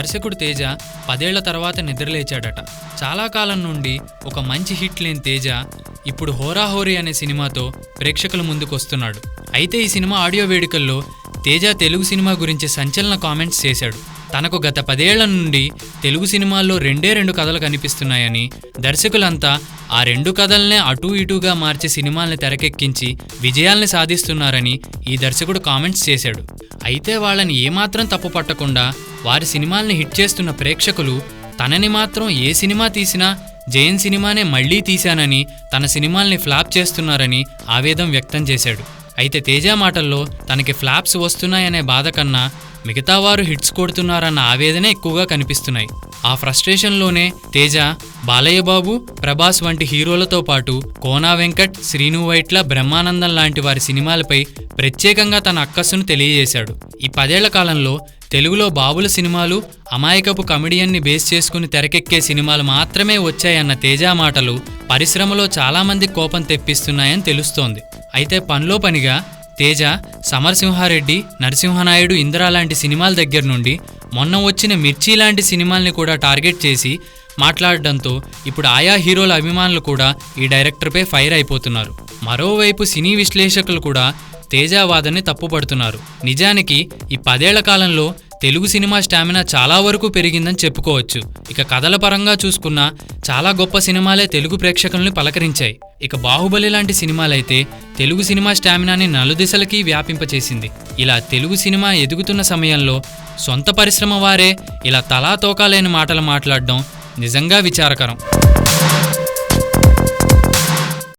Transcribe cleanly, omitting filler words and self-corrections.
దర్శకుడు తేజ 10 ఏళ్ల తర్వాత నిద్రలేచాడట. చాలా కాలం నుండి ఒక మంచి హిట్ లేని తేజ ఇప్పుడు హోరాహోరీ అనే సినిమాతో ప్రేక్షకుల ముందుకొస్తున్నాడు. అయితే ఈ సినిమా ఆడియో వేడుకల్లో తేజ తెలుగు సినిమా గురించి సంచలన కామెంట్స్ చేశాడు. తనకు గత 10 ఏళ్ల నుండి తెలుగు సినిమాల్లో 2 కథలు కనిపిస్తున్నాయని, దర్శకులంతా ఆ 2 కథలనే అటూ ఇటూగా మార్చి సినిమాల్ని తెరకెక్కించి విజయాల్ని సాధిస్తున్నారని ఈ దర్శకుడు కామెంట్స్ చేశాడు. అయితే వాళ్ళని ఏమాత్రం తప్పు పట్టకుండా వారి సినిమాల్ని హిట్ చేస్తున్న ప్రేక్షకులు తనని మాత్రం ఏ సినిమా తీసినా జయన్ సినిమానే మళ్లీ తీశానని, తన సినిమాల్ని ఫ్లాప్ చేస్తున్నారని ఆవేదన వ్యక్తం చేశాడు. అయితే తేజ మాటల్లో తనకి ఫ్లాప్స్ వస్తున్నాయనే బాధ కన్నా మిగతా వారు హిట్స్ కొడుతున్నారన్న ఆవేదనే ఎక్కువగా కనిపిస్తున్నాయి. ఆ ఫ్రస్ట్రేషన్లోనే తేజ బాలయ్య బాబు, ప్రభాస్ వంటి హీరోలతో పాటు కోనా వెంకట్, శ్రీను వైట్ల, బ్రహ్మానందం లాంటి వారి సినిమాలపై ప్రత్యేకంగా తన అక్కస్సును తెలియజేశాడు. ఈ 10 ఏళ్ల కాలంలో తెలుగులో బాబుల సినిమాలు, అమాయకపు కమెడియన్ని బేస్ చేసుకుని తెరకెక్కే సినిమాలు మాత్రమే వచ్చాయన్న తేజ మాటలు పరిశ్రమలో చాలామంది కోపం తెప్పిస్తున్నాయని తెలుస్తోంది. అయితే పనిలో పనిగా తేజ సమరసింహారెడ్డి, నరసింహనాయుడు, ఇందిరా లాంటి సినిమాల దగ్గర నుండి మొన్న వచ్చిన మిర్చి లాంటి సినిమాల్ని కూడా టార్గెట్ చేసి మాట్లాడడంతో ఇప్పుడు ఆయా హీరోల అభిమానులు కూడా ఈ డైరెక్టర్పై ఫైర్ అయిపోతున్నారు. మరోవైపు సినీ విశ్లేషకులు కూడా తేజ వాదనని తప్పుపడుతున్నారు. నిజానికి ఈ 10 ఏళ్ల కాలంలో తెలుగు సినిమా స్టామినా చాలా వరకు పెరిగిందని చెప్పుకోవచ్చు. ఇక కథల పరంగా చూసుకున్నా చాలా గొప్ప సినిమాలే తెలుగు ప్రేక్షకుల్ని పలకరించాయి. ఇక బాహుబలి లాంటి సినిమాలైతే తెలుగు సినిమా స్టామినాని నలుదిశలకి వ్యాపింపచేసింది. ఇలా తెలుగు సినిమా ఎదుగుతున్న సమయంలో సొంత పరిశ్రమ వారే ఇలా తలా తోకాలేని మాటలు మాట్లాడడం నిజంగా విచారకరం.